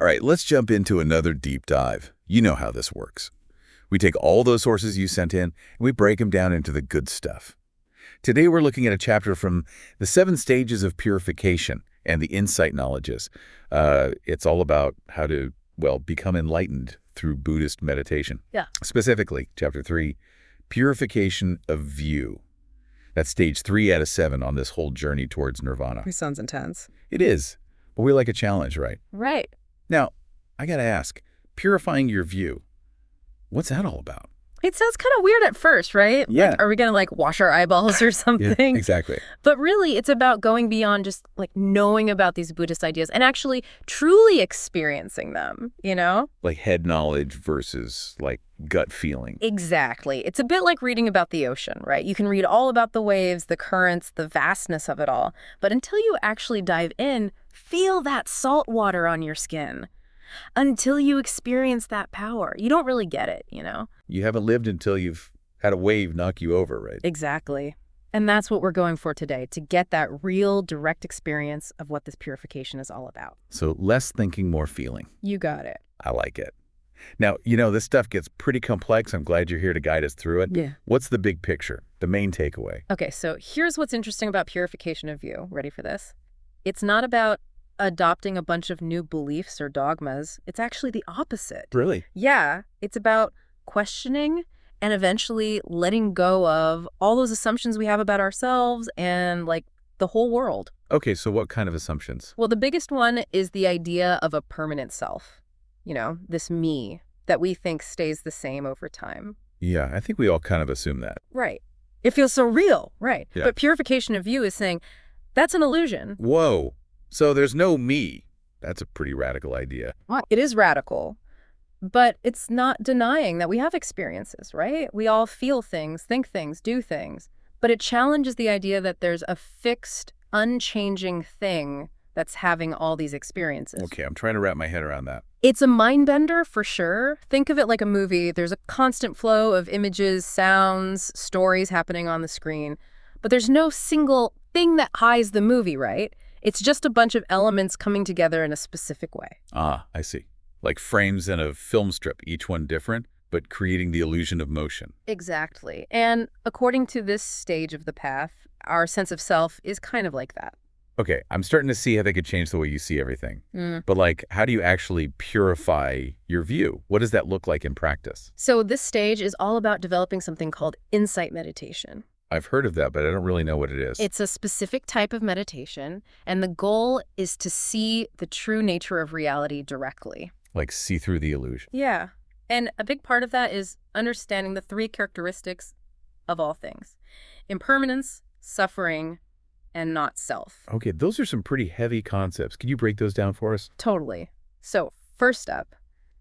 All right, let's jump into another deep dive. You know how this works. We take all those sources you sent in, and we break them down into the good stuff. Today we're looking at a chapter from the 7 stages of purification and the insight knowledges. It's all about how to, well, become enlightened through Buddhist meditation. Yeah. Specifically, chapter 3, purification of view. That's stage 3 out of 7 on this whole journey towards nirvana. It sounds intense. It is, but we like a challenge, right? Right. Now, I gotta ask, purifying your view, what's that all about? It sounds kind of weird at first, right? Yeah. Like, are we going to, like, wash our eyeballs or something? Yeah, exactly. But really, it's about going beyond just, like, knowing about these Buddhist ideas and actually truly experiencing them, you know? Like head knowledge versus, like, gut feeling. Exactly. It's a bit like reading about the ocean, right? You can read all about the waves, the currents, the vastness of it all. But until you actually dive in, feel that salt water on your skin. Until you experience that power. You don't really get it, you know? You haven't lived until you've had a wave knock you over, right? Exactly. And that's what we're going for today, to get that real, direct experience of what this purification is all about. So less thinking, more feeling. You got it. I like it. Now, you know, this stuff gets pretty complex. I'm glad you're here to guide us through it. Yeah. What's the big picture, the main takeaway? Okay, so here's what's interesting about purification of view. Ready for this? It's not about adopting a bunch of new beliefs or dogmas. It's actually the opposite. Really? Yeah, it's about questioning and eventually letting go of all those assumptions we have about ourselves and, like, the whole world. Okay, so what kind of assumptions? Well, the biggest one is the idea of a permanent self. You know, this me that we think stays the same over time. Yeah, I think we all kind of assume that. Right. It feels so real, right? Yeah. But purification of view is saying, that's an illusion. Whoa. So there's no me. That's a pretty radical idea. It is radical, but it's not denying that we have experiences, right? We all feel things, think things, do things. But it challenges the idea that there's a fixed, unchanging thing that's having all these experiences. Okay, I'm trying to wrap my head around that. It's a mind bender for sure. Think of it like a movie. There's a constant flow of images, sounds, stories happening on the screen. But there's no single thing that hides the movie, right? It's just a bunch of elements coming together in a specific way. Ah, I see. Like frames in a film strip, each one different, but creating the illusion of motion. Exactly. And according to this stage of the path, our sense of self is kind of like that. Okay, I'm starting to see how they could change the way you see everything. But like, how do you actually purify your view? What does that look like in practice? So this stage is all about developing something called insight meditation. I've heard of that, but I don't really know what it is. It's a specific type of meditation, and the goal is to see the true nature of reality directly. Like see through the illusion. Yeah. And a big part of that is understanding the 3 characteristics of all things: impermanence, suffering, and not self. Okay, those are some pretty heavy concepts. Can you break those down for us? Totally. So first up,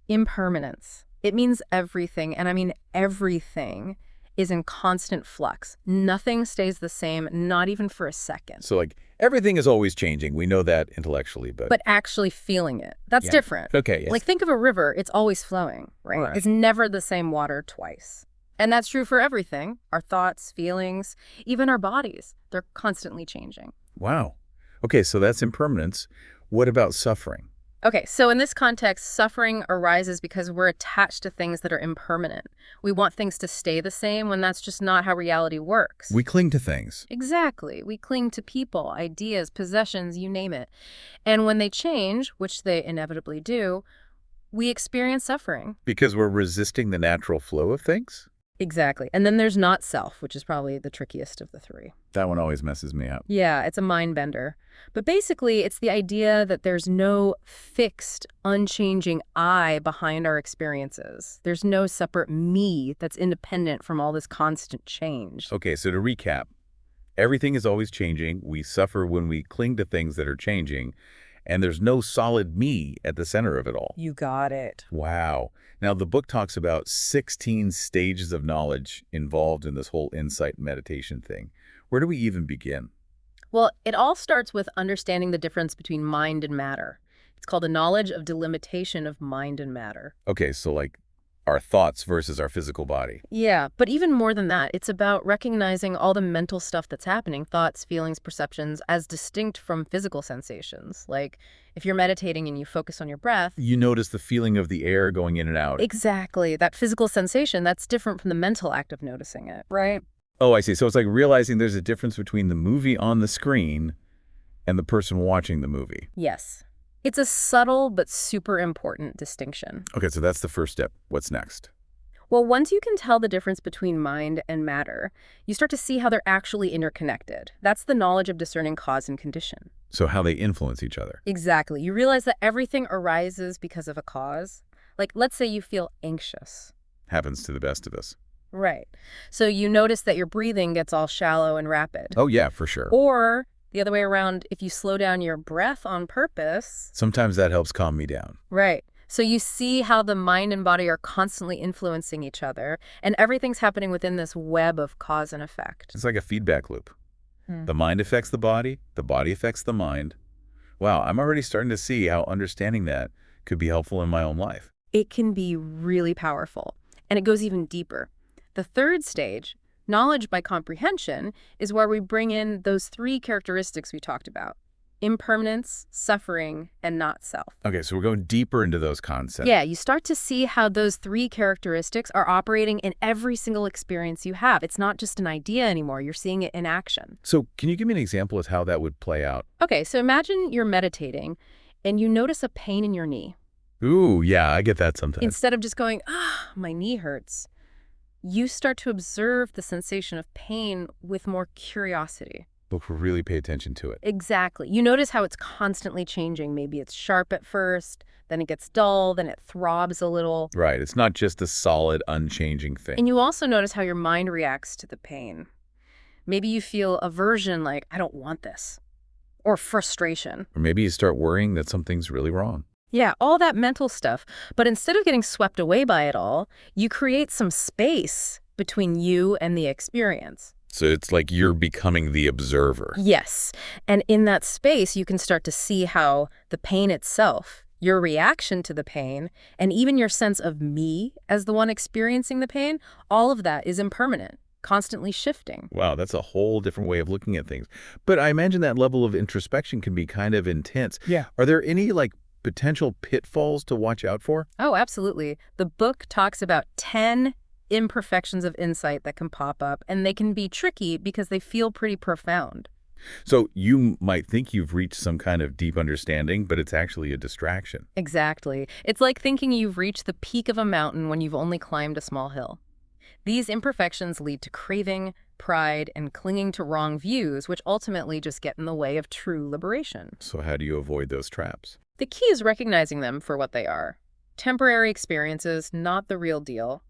impermanence. It means everything, and I mean everything, is in constant flux. Nothing stays the same, not even for a second. So like everything is always changing. We know that intellectually, but... But actually feeling it, that's Yeah. different. Okay, yes. Like think of a river, it's always flowing, right? Right. It's never the same water twice. And that's true for everything. Our thoughts, feelings, even our bodies. They're constantly changing. Wow. Okay, so that's impermanence. What about suffering? Okay, so in this context, suffering arises because we're attached to things that are impermanent. We want things to stay the same when that's just not how reality works. We cling to things. Exactly. We cling to people, ideas, possessions, you name it. And when they change, which they inevitably do, we experience suffering. Because we're resisting the natural flow of things? Exactly. And then there's not self, which is probably the trickiest of the 3. That one always messes me up. Yeah, it's a mind bender. But basically, it's the idea that there's no fixed, unchanging I behind our experiences. There's no separate me that's independent from all this constant change. Okay, so to recap, everything is always changing. We suffer when we cling to things that are changing, and there's no solid me at the center of it all. You got it. Wow. Now, the book talks about 16 stages of knowledge involved in this whole insight meditation thing. Where do we even begin? Well, it all starts with understanding the difference between mind and matter. It's called a knowledge of delimitation of mind and matter. Okay, so like our thoughts versus our physical body. Yeah, but even more than that, it's about recognizing all the mental stuff that's happening, thoughts, feelings, perceptions, as distinct from physical sensations. Like, if you're meditating and you focus on your breath. You notice the feeling of the air going in and out. Exactly. That physical sensation, that's different from the mental act of noticing it, right? Oh, I see. So it's like realizing there's a difference between the movie on the screen and the person watching the movie. Yes. It's a subtle but super important distinction. Okay, so that's the first step. What's next? Well, once you can tell the difference between mind and matter, you start to see how they're actually interconnected. That's the knowledge of discerning cause and condition. So how they influence each other. Exactly. You realize that everything arises because of a cause. Like, let's say you feel anxious. Happens to the best of us. Right. So you notice that your breathing gets all shallow and rapid. Oh, yeah, for sure. Or the other way around, if you slow down your breath on purpose. Sometimes that helps calm me down. Right. So you see how the mind and body are constantly influencing each other, and everything's happening within this web of cause and effect. It's like a feedback loop. The mind affects the body affects the mind. Wow, I'm already starting to see how understanding that could be helpful in my own life. It can be really powerful, and it goes even deeper. The third stage, knowledge by comprehension, is where we bring in those three characteristics we talked about: impermanence, suffering, and not self. Okay, so we're going deeper into those concepts. Yeah, you start to see how those three characteristics are operating in every single experience you have. It's not just an idea anymore. You're seeing it in action. So can you give me an example of how that would play out? Okay, so imagine you're meditating and you notice a pain in your knee. Ooh, yeah, I get that sometimes. Instead of just going, my knee hurts, you start to observe the sensation of pain with more curiosity. Look, really pay attention to it. Exactly. You notice how it's constantly changing. Maybe it's sharp at first, then it gets dull, then it throbs a little. Right. It's not just a solid, unchanging thing. And you also notice how your mind reacts to the pain. Maybe you feel aversion, like, I don't want this, or frustration. Or maybe you start worrying that something's really wrong. Yeah, all that mental stuff. But instead of getting swept away by it all, you create some space between you and the experience. So it's like you're becoming the observer. Yes. And in that space, you can start to see how the pain itself, your reaction to the pain, and even your sense of me as the one experiencing the pain, all of that is impermanent, constantly shifting. Wow, that's a whole different way of looking at things. But I imagine that level of introspection can be kind of intense. Yeah. Are there any, potential pitfalls to watch out for? Oh, absolutely. The book talks about 10 imperfections of insight that can pop up, and they can be tricky because they feel pretty profound. So you might think you've reached some kind of deep understanding, but it's actually a distraction. Exactly. It's like thinking you've reached the peak of a mountain when you've only climbed a small hill. These imperfections lead to craving, pride, and clinging to wrong views, which ultimately just get in the way of true liberation. So how do you avoid those traps? The key is recognizing them for what they are. Temporary experiences, not the real deal.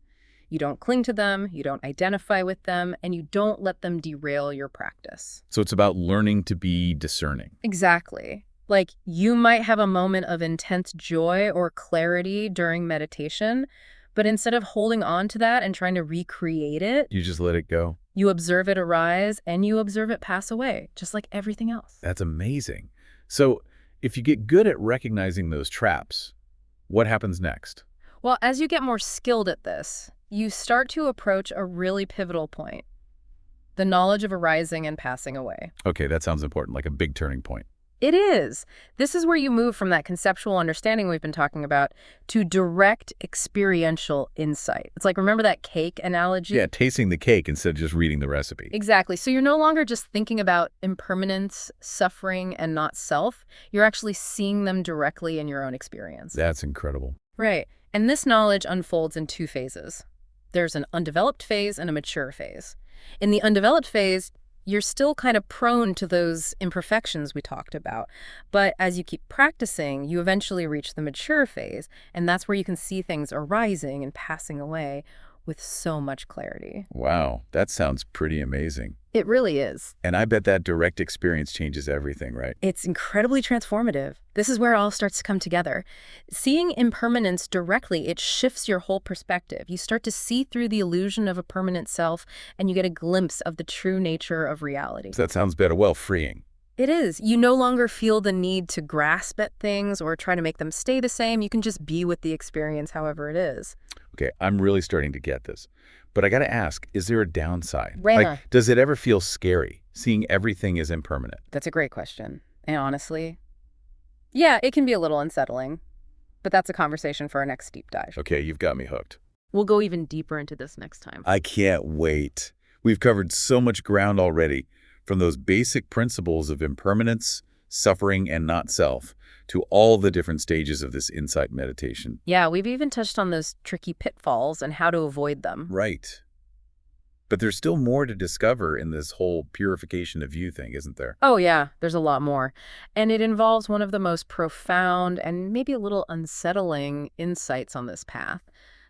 You don't cling to them, you don't identify with them, and you don't let them derail your practice. So it's about learning to be discerning. Exactly. Like, you might have a moment of intense joy or clarity during meditation, but instead of holding on to that and trying to recreate it, You just let it go. you observe it arise and you observe it pass away, just like everything else. That's amazing. So if you get good at recognizing those traps, what happens next? Well, as you get more skilled at this, you start to approach a really pivotal point: the knowledge of arising and passing away. Okay, that sounds important, like a big turning point. It is. This is where you move from that conceptual understanding we've been talking about to direct experiential insight. It's like, remember that cake analogy? Yeah, tasting the cake instead of just reading the recipe. Exactly. So you're no longer just thinking about impermanence, suffering, and not self. You're actually seeing them directly in your own experience. That's incredible. Right. And this knowledge unfolds in two phases. There's an undeveloped phase and a mature phase. In the undeveloped phase, you're still kind of prone to those imperfections we talked about. But as you keep practicing, you eventually reach the mature phase, and that's where you can see things arising and passing away with so much clarity. Wow, that sounds pretty amazing. It really is. And I bet that direct experience changes everything, right? It's incredibly transformative. This is where it all starts to come together. Seeing impermanence directly, it shifts your whole perspective. You start to see through the illusion of a permanent self, and you get a glimpse of the true nature of reality. So that sounds better. Well, freeing. It is. You no longer feel the need to grasp at things or try to make them stay the same. You can just be with the experience however it is. Okay, I'm really starting to get this. But I got to ask, is there a downside? Rama, Does it ever feel scary, seeing everything is impermanent? that's a great question. And honestly, yeah, it can be a little unsettling. But that's a conversation for our next deep dive. Okay, you've got me hooked. We'll go even deeper into this next time. I can't wait. We've covered so much ground already, from those basic principles of impermanence, suffering, and not self, to all the different stages of this insight meditation. Yeah, we've even touched on those tricky pitfalls and how to avoid them. Right. But there's still more to discover in this whole purification of view thing, isn't there? Oh yeah, there's a lot more. And it involves one of the most profound and maybe a little unsettling insights on this path,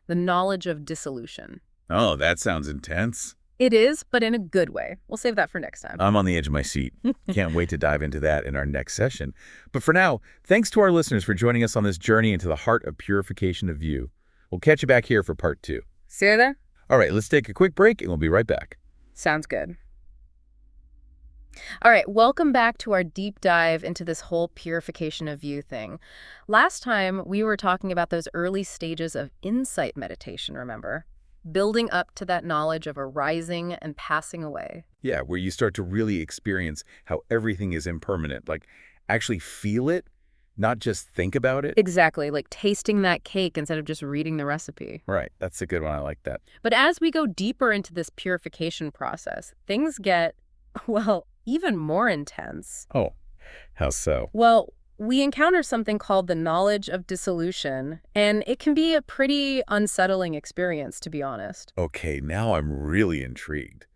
the knowledge of dissolution. Oh, that sounds intense. It is, but in a good way. We'll save that for next time. I'm on the edge of my seat. Can't wait to dive into that in our next session. But for now, thanks to our listeners for joining us on this journey into the heart of purification of view. We'll catch you back here for part 2. See you there? All right, let's take a quick break and we'll be right back. Sounds good. All right, welcome back to our deep dive into this whole purification of view thing. Last time, we were talking about those early stages of insight meditation, remember? Building up to that knowledge of arising and passing away. Yeah, where you start to really experience how everything is impermanent, like actually feel it, not just think about it. Exactly, like tasting that cake instead of just reading the recipe. Right, that's a good one. I like that. But as we go deeper into this purification process, things get, well, even more intense. Oh, how so? Well, we encounter something called the knowledge of dissolution, and it can be a pretty unsettling experience, to be honest. Okay, now I'm really intrigued.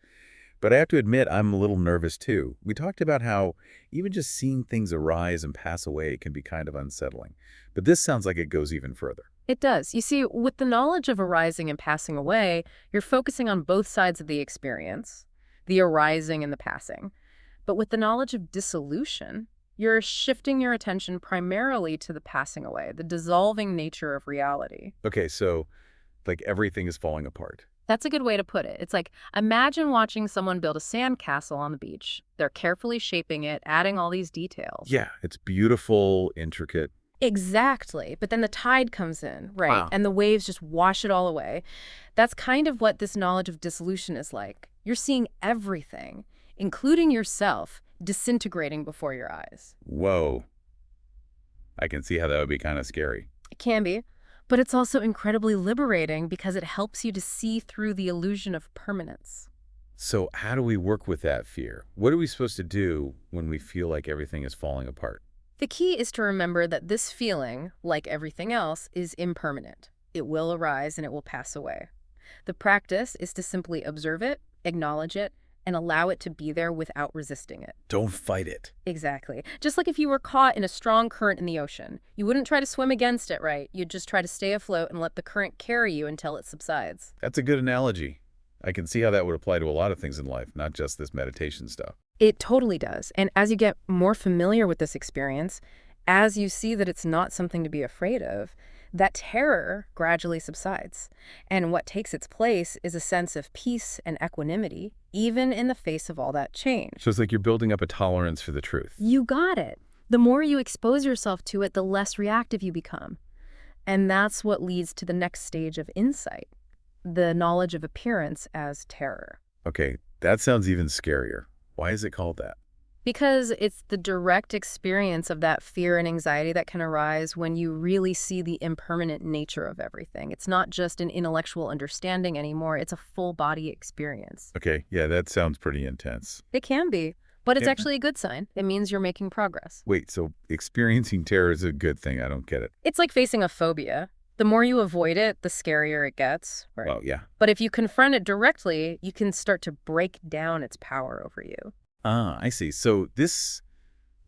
But I have to admit, I'm a little nervous too. We talked about how even just seeing things arise and pass away can be kind of unsettling. But this sounds like it goes even further. It does. You see, with the knowledge of arising and passing away, you're focusing on both sides of the experience, the arising and the passing. But with the knowledge of dissolution, you're shifting your attention primarily to the passing away, the dissolving nature of reality. Okay, so like everything is falling apart. That's a good way to put it. It's like, imagine watching someone build a sandcastle on the beach. They're carefully shaping it, adding all these details. Yeah, it's beautiful, intricate. Exactly. But then the tide comes in, right? Wow. And the waves just wash it all away. That's kind of what this knowledge of dissolution is like. You're seeing everything, including yourself, disintegrating before your eyes. Whoa. I can see how that would be kind of scary. It can be. But it's also incredibly liberating because it helps you to see through the illusion of permanence. So how do we work with that fear? What are we supposed to do when we feel like everything is falling apart? The key is to remember that this feeling, like everything else, is impermanent. It will arise and it will pass away. The practice is to simply observe it, acknowledge it, and allow it to be there without resisting it. Don't fight it. Exactly. Just like if you were caught in a strong current in the ocean. You wouldn't try to swim against it, right? You'd just try to stay afloat and let the current carry you until it subsides. That's a good analogy. I can see how that would apply to a lot of things in life, not just this meditation stuff. It totally does. And as you get more familiar with this experience, as you see that it's not something to be afraid of, that terror gradually subsides. And what takes its place is a sense of peace and equanimity, even in the face of all that change. So it's like you're building up a tolerance for the truth. You got it. The more you expose yourself to it, the less reactive you become. And that's what leads to the next stage of insight, the knowledge of appearance as terror. Okay, that sounds even scarier. Why is it called that? Because it's the direct experience of that fear and anxiety that can arise when you really see the impermanent nature of everything. It's not just an intellectual understanding anymore, it's a full body experience. Okay, yeah, that sounds pretty intense. It can be, but it's Yeah. actually a good sign. It means you're making progress. Wait, so experiencing terror is a good thing? I don't get it. It's like facing a phobia. The more you avoid it, the scarier it gets. Right? Well, yeah. But if you confront it directly, you can start to break down its power over you. Ah, I see. So this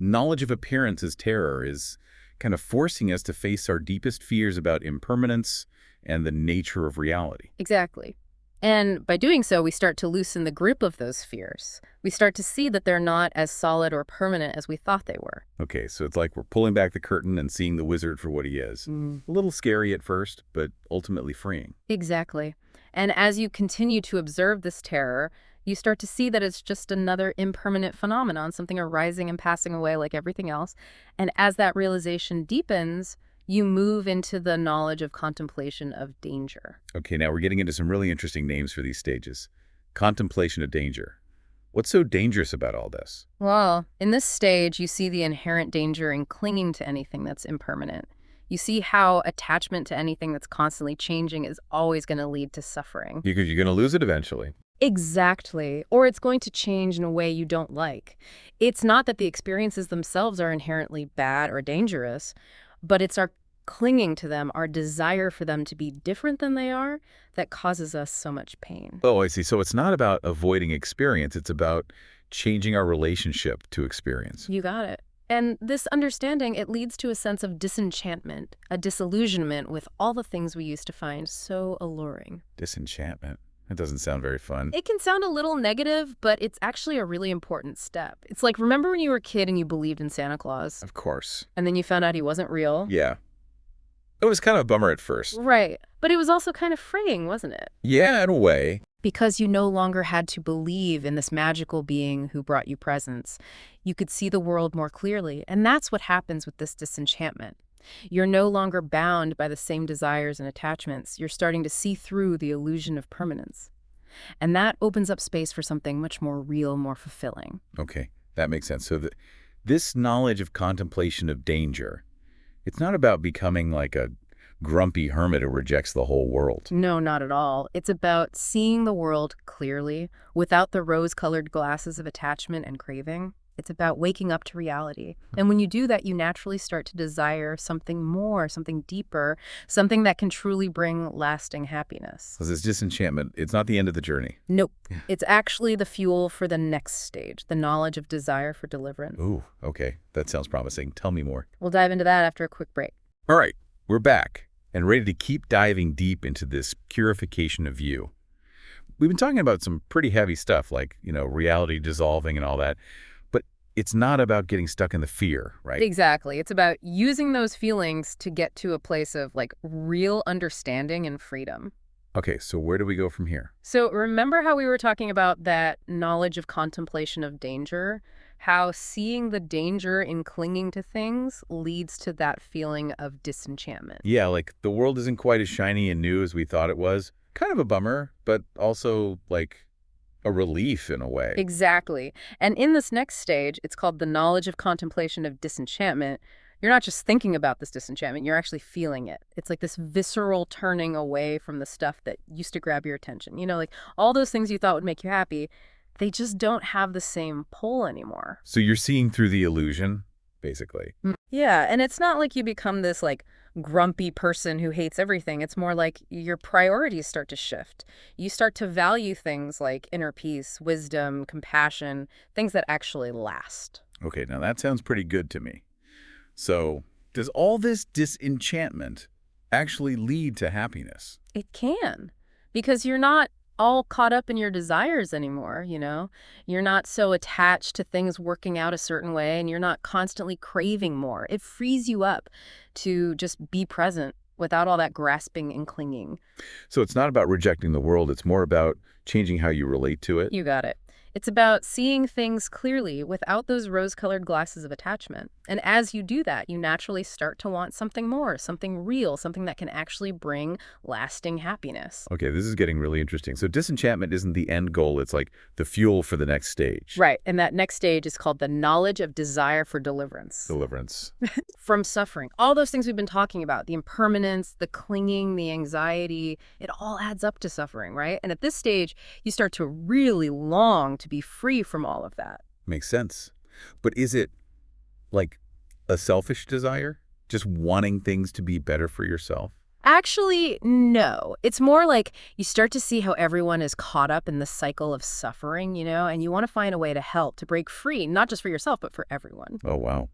knowledge of appearance as terror is kind of forcing us to face our deepest fears about impermanence and the nature of reality. Exactly. And by doing so, we start to loosen the grip of those fears. We start to see that they're not as solid or permanent as we thought they were. Okay, so it's like we're pulling back the curtain and seeing the wizard for what he is. A little scary at first, but ultimately freeing. Exactly. And as you continue to observe this terror, you start to see that it's just another impermanent phenomenon, something arising and passing away like everything else. And as that realization deepens, You move into the knowledge of contemplation of danger. Okay, now we're getting into some really interesting names for these stages. Contemplation of danger. What's so dangerous about all this? Well, in this stage, you see the inherent danger in clinging to anything that's impermanent. You see how attachment to anything that's constantly changing is always going to lead to suffering. Because you're going to lose it eventually. Exactly. Or it's going to change in a way you don't like. It's not that the experiences themselves are inherently bad or dangerous, but it's our clinging to them, our desire for them to be different than they are, that causes us so much pain. Oh, I see. So it's not about avoiding experience. It's about changing our relationship to experience. You got it. And this understanding, it leads to a sense of disenchantment, a disillusionment with all the things we used to find so alluring. Disenchantment. That doesn't sound very fun. It can sound a little negative, but it's actually a really important step. It's like, remember when you were a kid and you believed in Santa Claus? Of course. And then you found out he wasn't real? Yeah. It was kind of a bummer at first. Right. But it was also kind of freeing, wasn't it? Yeah, in a way. Because you no longer had to believe in this magical being who brought you presents. You could see the world more clearly. And that's what happens with this disenchantment. You're no longer bound by the same desires and attachments. You're starting to see through the illusion of permanence. And that opens up space for something much more real, more fulfilling. Okay, that makes sense. So this knowledge of contemplation of danger, it's not about becoming like a grumpy hermit who rejects the whole world. No, not at all. It's about seeing the world clearly, without the rose-colored glasses of attachment and craving. It's about waking up to reality. And when you do that, you naturally start to desire something more, something deeper, something that can truly bring lasting happiness. So this disenchantment, it's not the end of the journey. Nope. It's actually the fuel for the next stage, the knowledge of desire for deliverance. Ooh, okay. That sounds promising. Tell me more. We'll dive into that after a quick break. All right, we're back and ready to keep diving deep into this purification of you. We've been talking about some pretty heavy stuff like, reality dissolving and all that. It's not about getting stuck in the fear, right? Exactly. It's about using those feelings to get to a place of real understanding and freedom. Okay, so where do we go from here? So remember how we were talking about that knowledge of contemplation of danger? How seeing the danger in clinging to things leads to that feeling of disenchantment. Yeah, like the world isn't quite as shiny and new as we thought it was. Kind of a bummer, but also a relief in a way. Exactly. And in this next stage, it's called the knowledge of contemplation of disenchantment. You're not just thinking about this disenchantment, you're actually feeling it. It's like this visceral turning away from the stuff that used to grab your attention. All those things you thought would make you happy, they just don't have the same pull anymore. So you're seeing through the illusion, basically. Yeah, and it's not like you become this grumpy person who hates everything. It's more like your priorities start to shift. You start to value things like inner peace, wisdom, compassion, things that actually last. Okay, now that sounds pretty good to me. So does all this disenchantment actually lead to happiness? It can, because you're not all caught up in your desires anymore, You're not so attached to things working out a certain way, and you're not constantly craving more. It frees you up to just be present without all that grasping and clinging. So it's not about rejecting the world. It's more about changing how you relate to it. You got it. It's about seeing things clearly without those rose-colored glasses of attachment. And as you do that, you naturally start to want something more, something real, something that can actually bring lasting happiness. Okay, this is getting really interesting. So disenchantment isn't the end goal. It's like the fuel for the next stage. Right. And that next stage is called the knowledge of desire for deliverance. Deliverance. From suffering. All those things we've been talking about, the impermanence, the clinging, the anxiety, it all adds up to suffering, right? And at this stage, you start to really long to be free from all of that. Makes sense. But is it like a selfish desire? Just wanting things to be better for yourself? Actually, no. It's more like you start to see how everyone is caught up in the cycle of suffering, and you want to find a way to help, to break free, not just for yourself, but for everyone. Oh, wow.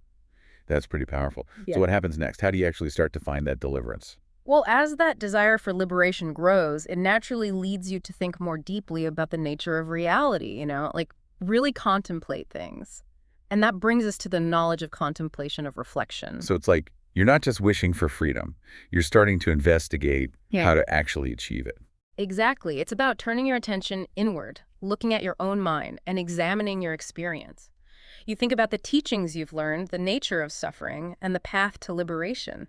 That's pretty powerful. Yeah. So what happens next? How do you actually start to find that deliverance? Well, as that desire for liberation grows, it naturally leads you to think more deeply about the nature of reality, really contemplate things. And that brings us to the knowledge of contemplation of reflection. So it's like you're not just wishing for freedom. You're starting to investigate how to actually achieve it. Exactly. It's about turning your attention inward, looking at your own mind, and examining your experience. You think about the teachings you've learned, the nature of suffering, and the path to liberation.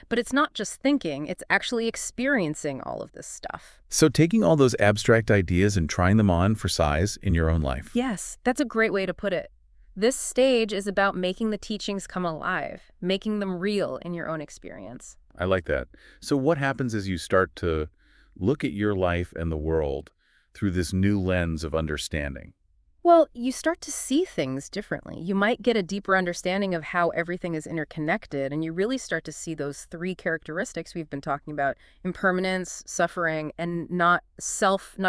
But it's not just thinking, it's actually experiencing all of this stuff. So taking all those abstract ideas and trying them on for size in your own life. Yes, that's a great way to put it. This stage is about making the teachings come alive, making them real in your own experience. I like that. So what happens as you start to look at your life and the world through this new lens of understanding? Well, you start to see things differently. You might get a deeper understanding of how everything is interconnected, and you really start to see those three characteristics we've been talking about: impermanence, suffering, and not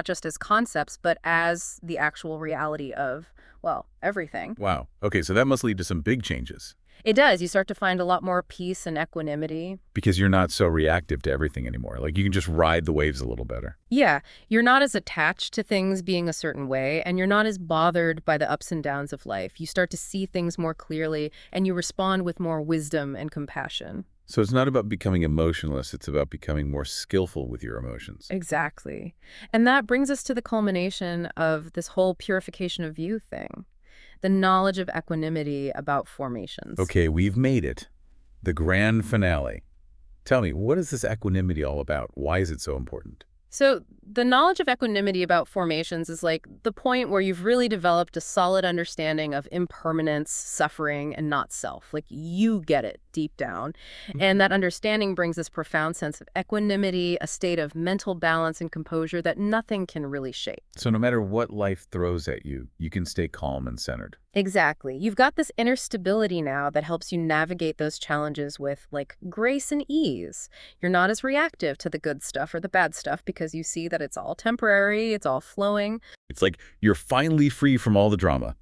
just as concepts, but as the actual reality of, well, everything. Wow. Okay, so that must lead to some big changes It does. You start to find a lot more peace and equanimity. because you're not so reactive to everything anymore. Like you can just ride the waves a little better. Yeah, you're not as attached to things being a certain way, and you're not as bothered by the ups and downs of life. You start to see things more clearly, and you respond with more wisdom and compassion. So it's not about becoming emotionless, it's about becoming more skillful with your emotions. Exactly. And that brings us to the culmination of this whole purification of view thing, the knowledge of equanimity about formations. Okay, we've made it. The grand finale. Tell me, what is this equanimity all about? Why is it so important? So the knowledge of equanimity about formations is like the point where you've really developed a solid understanding of impermanence, suffering, and not self. Like you get it deep down. And that understanding brings this profound sense of equanimity, a state of mental balance and composure that nothing can really shake. So no matter what life throws at you, you can stay calm and centered. Exactly. You've got this inner stability now that helps you navigate those challenges with, like, grace and ease. You're not as reactive to the good stuff or the bad stuff because you see that it's all temporary, it's all flowing. It's like you're finally free from all the drama.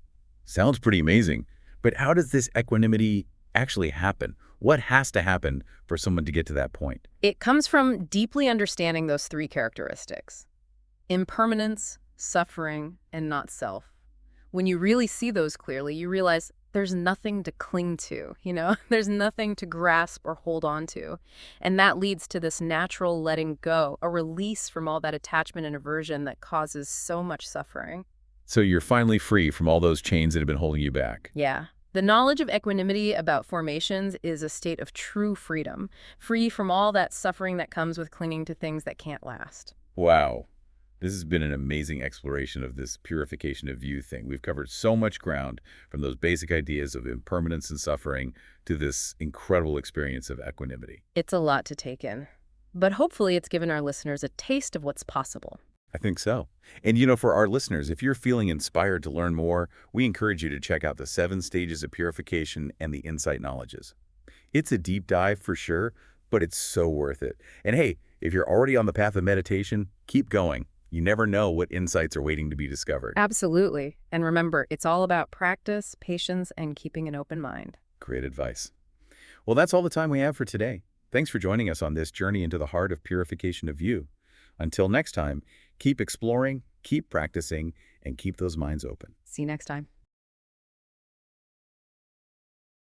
Sounds pretty amazing. But how does this equanimity actually happen? What has to happen for someone to get to that point? It comes from deeply understanding those three characteristics: impermanence, suffering, and not self. When you really see those clearly, you realize there's nothing to cling to, There's nothing to grasp or hold on to. And that leads to this natural letting go, a release from all that attachment and aversion that causes so much suffering. So you're finally free from all those chains that have been holding you back. Yeah. The knowledge of equanimity about formations is a state of true freedom, free from all that suffering that comes with clinging to things that can't last. Wow. This has been an amazing exploration of this purification of view thing. We've covered so much ground, from those basic ideas of impermanence and suffering to this incredible experience of equanimity. It's a lot to take in, but hopefully it's given our listeners a taste of what's possible. I think so. And for our listeners, if you're feeling inspired to learn more, we encourage you to check out the 7 stages of purification and the insight knowledges. It's a deep dive for sure, but it's so worth it. And hey, if you're already on the path of meditation, keep going. You never know what insights are waiting to be discovered. Absolutely. And remember, it's all about practice, patience, and keeping an open mind. Great advice. Well, that's all the time we have for today. Thanks for joining us on this journey into the heart of purification of view. Until next time, keep exploring, keep practicing, and keep those minds open. See you next time.